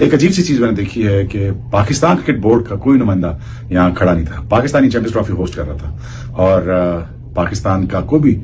एक अजीब सी चीज मैंने देखी है कि पाकिस्तान क्रिकेट बोर्ड का कोई नुमाइंदा यहाँ खड़ा नहीं था। पाकिस्तानी चैंपियंस ट्रॉफी होस्ट कर रहा था और पाकिस्तान का कोई भी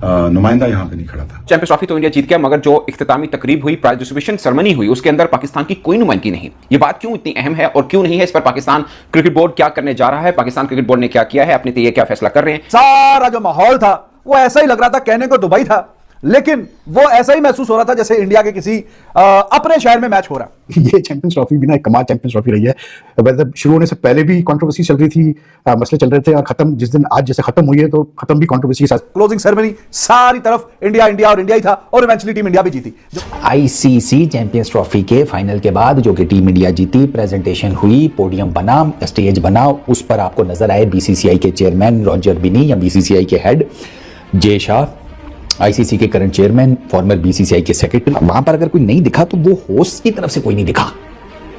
नुमाइंदा यहाँ पे नहीं खड़ा था। चैंपियंस ट्रॉफी तो इंडिया जीत गया, मगर जो इख्तितामी तकरीब हुई, प्राइज डिस्ट्रीब्यूशन सेरेमनी हुई, उसके अंदर पाकिस्तान की कोई नुमाइंदगी नहीं। ये बात क्यों इतनी अहम है और क्यों नहीं है, इस पर पाकिस्तान क्रिकेट बोर्ड क्या करने जा रहा है, पाकिस्तान क्रिकेट बोर्ड ने क्या किया है, अपने लिए क्या फैसला कर रहे हैं। सारा जो माहौल था वो ऐसा ही लग रहा था, कहने को दुबई था, लेकिन वो ऐसा ही महसूस हो रहा था जैसे इंडिया के किसी अपने शहर में मैच हो रहा है। ये चैंपियंस ट्रॉफी भी ना एक कमाल चैंपियंस ट्रॉफी रही है। मतलब शुरू होने से पहले भी कंट्रोवर्सी चल रही थी, मसले चल रहे थे, और खत्म जिस दिन आज जैसे खत्म हुई है तो खत्म भी कंट्रोवर्सी के साथ। क्लोजिंग सेरेमनी सारी तरफ इंडिया इंडिया और इंडिया ही था और इवेंचुअली टीम इंडिया भी जीती। आईसीसी चैंपियंस ट्रॉफी के फाइनल के बाद जो कि टीम इंडिया जीती, प्रेजेंटेशन हुई, पोडियम बना, स्टेज बना, उस पर आपको नजर आए बीसीसीआई के चेयरमैन रॉजर बिनी या बीसीसीआई के हेड जे शाह, आईसीसी के करंट चेयरमैन, फॉर्मर बीसीसीआई के सेक्रेटरी। वहां पर अगर कोई नहीं दिखा तो वो होस्ट की तरफ से कोई नहीं दिखा।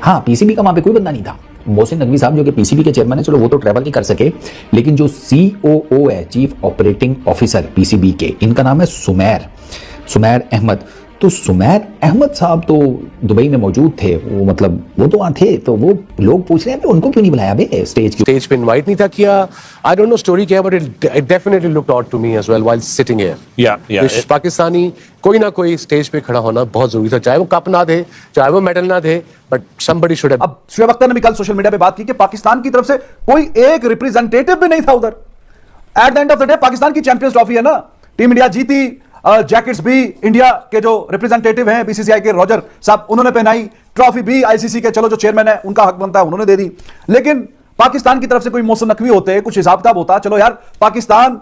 हाँ, पीसीबी का वहां पे कोई बंदा नहीं था। मोहसिन नकवी साहब जो कि पीसीबी के चेयरमैन है, चलो वो तो ट्रैवल नहीं कर सके, लेकिन जो सीओओ है, चीफ ऑपरेटिंग ऑफिसर पीसीबी के, इनका नाम है सुमैर अहमद। तो सुमैर अहमद साहब तो दुबई में मौजूद थे, वो मतलब वो तो वहां थे, तो वो लोग पूछ रहे हैं उनको क्यों नहीं बुलाया बे स्टेज पे इनवाइट नहीं था किया। आई डोंट नो स्टोरी क्या, but it definitely looked odd to me as well while sitting here. Pakistani कोई ना कोई स्टेज पे खड़ा होना बहुत जरूरी था, चाहे वो कप ना दे, चाहे वो मेडल ना दे, बट समबडी शुड हैव। अब शुएब अख्तर ने भी कल सोशल मीडिया पे बात की कि पाकिस्तान की तरफ से कोई एक रिप्रेजेंटेटिव भी नहीं था उधर। At the end of the day Pakistan की चैंपियंस ट्रॉफी है ना, टीम इंडिया जीती, जैकेट्स भी इंडिया के जो रिप्रेजेंटेटिव हैं बीसीसीआई के रॉजर साहब, उन्होंने पहनाई, ट्रॉफी भी आईसीसी के चलो जो चेयरमैन है उनका हक बनता है उन्होंने दे दी। लेकिन पाकिस्तान की तरफ से कोई मोहसिन नकवी होते, कुछ हिसाब किताब होता, चलो यार पाकिस्तान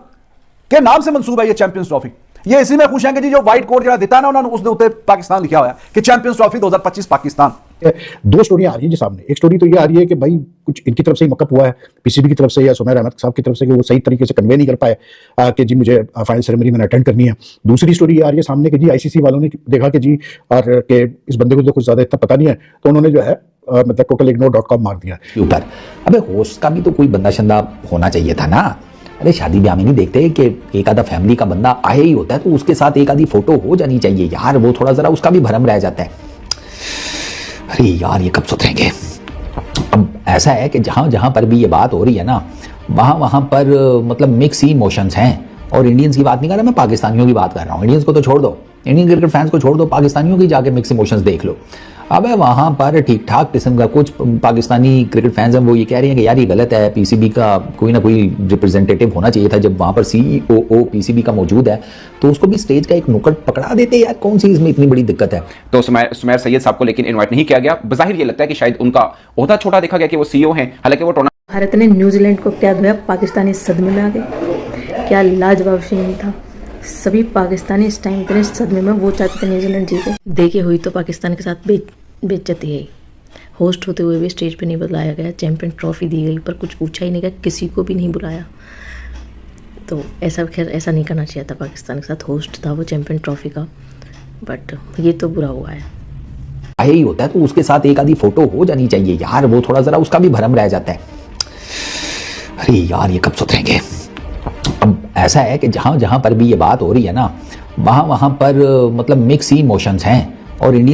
के नाम से मंसूब है ये चैंपियंस ट्रॉफी, ये इसी में खुश हैं कि जी जो व्हाइट कोट जरा देता है ना उन्होंने उसके ऊपर पाकिस्तान लिखा हुआ है कि चैंपियंस ट्रॉफी 2025 पाकिस्तान। दो स्टोरियां आ रही है जी सामने। एक स्टोरी तो ये आ रही है कि भाई कुछ इनकी तरफ से ही मकअप हुआ है, पीसीबी की तरफ से या सुमैर अहमद साहब की तरफ से, कि वो सही तरीके से कन्वे नहीं कर पाए कि जी मुझे फाइनल सेरेमनी में अटेंड करनी है। दूसरी स्टोरी ये आ रही है सामने कि जी आईसीसी वालों ने देखा कि जी और के इस बंदे को तो कुछ ज्यादा इतना पता नहीं है, तो उन्होंने जो है मतलब totalignore.com मार दिया ऊपर। अबे होस्ट का भी तो कोई बंदा शंदा होना चाहिए था ना। अरे शादी ब्याह में नहीं देखते कि एक आधा फैमिली का बंदा आया ही होता है तो उसके साथ एक आधी फोटो हो जानी चाहिए यार, वो थोड़ा जरा उसका भी भरम रह जाता है। अरे यार ये कब सुधरेंगे। अब ऐसा है कि जहां जहां पर भी ये बात हो रही है ना, वहां पर मतलब मिक्स इमोशंस हैं। और इंडियंस की बात नहीं कर रहा मैं, पाकिस्तानियों की बात कर रहा हूँ। इंडियंस को तो छोड़ दो, इंडियन क्रिकेट फैंस को छोड़ दो, पाकिस्तानियों की जाके मिक्स इमोशंस देख लो। अब वहां पर ठीक ठाक किस्म का कुछ पाकिस्तानी क्रिकेट फैंस हैं, वो ये कह रहे हैं कि यार ये गलत है, पीसीबी का कोई ना कोई रिप्रेजेंटेटिव होना चाहिए था। जब वहां पर सीईओ पीसीबी का मौजूद है तो उसको भी स्टेज का एक नुक्कड़ पकड़ा देते यार, कौन सी इसमें इतनी बड़ी दिक्कत है। तो सुमैर सैयद साहब को लेकिन इन्वाइट नहीं किया गया। बज़ाहिर ये लगता है कि शायद उनका ओहदा छोटा देखा गया कि वो सीईओ हैं, हालांकि वो भारत ने न्यूजीलैंड को क्या धोया, पाकिस्तानी सदमे में आ गए। क्या लाजवाब सीन था, सभी पाकिस्तानी इस टाइम इतने सदमे में, वो चाहते थे न्यूजीलैंड जीते। देखिए हुई तो पाकिस्तान के साथ बेइज्जती है। होस्ट होते हुए भी स्टेज पे नहीं बुलाया गया, चैंपियन ट्रॉफी दी गई पर कुछ पूछा ही नहीं गया, किसी को भी नहीं बुलाया। तो ऐसा खैर ऐसा नहीं करना चाहिए था पाकिस्तान के साथ। होस्ट था वो चैंपियन ट्रॉफी का, बट ये तो बुरा हुआ है। आया ही होता है तो उसके साथ एक आधी फोटो हो जानी चाहिए यार, वो थोड़ा जरा उसका भी भरम रह जाता है। अरे यार ये कब सुधरेंगे। अब ऐसा है कि जहां जहां पर भी ये बात हो रही है ना, वहां पर मतलब मिक्स इमोशंस हैं। और इंडिया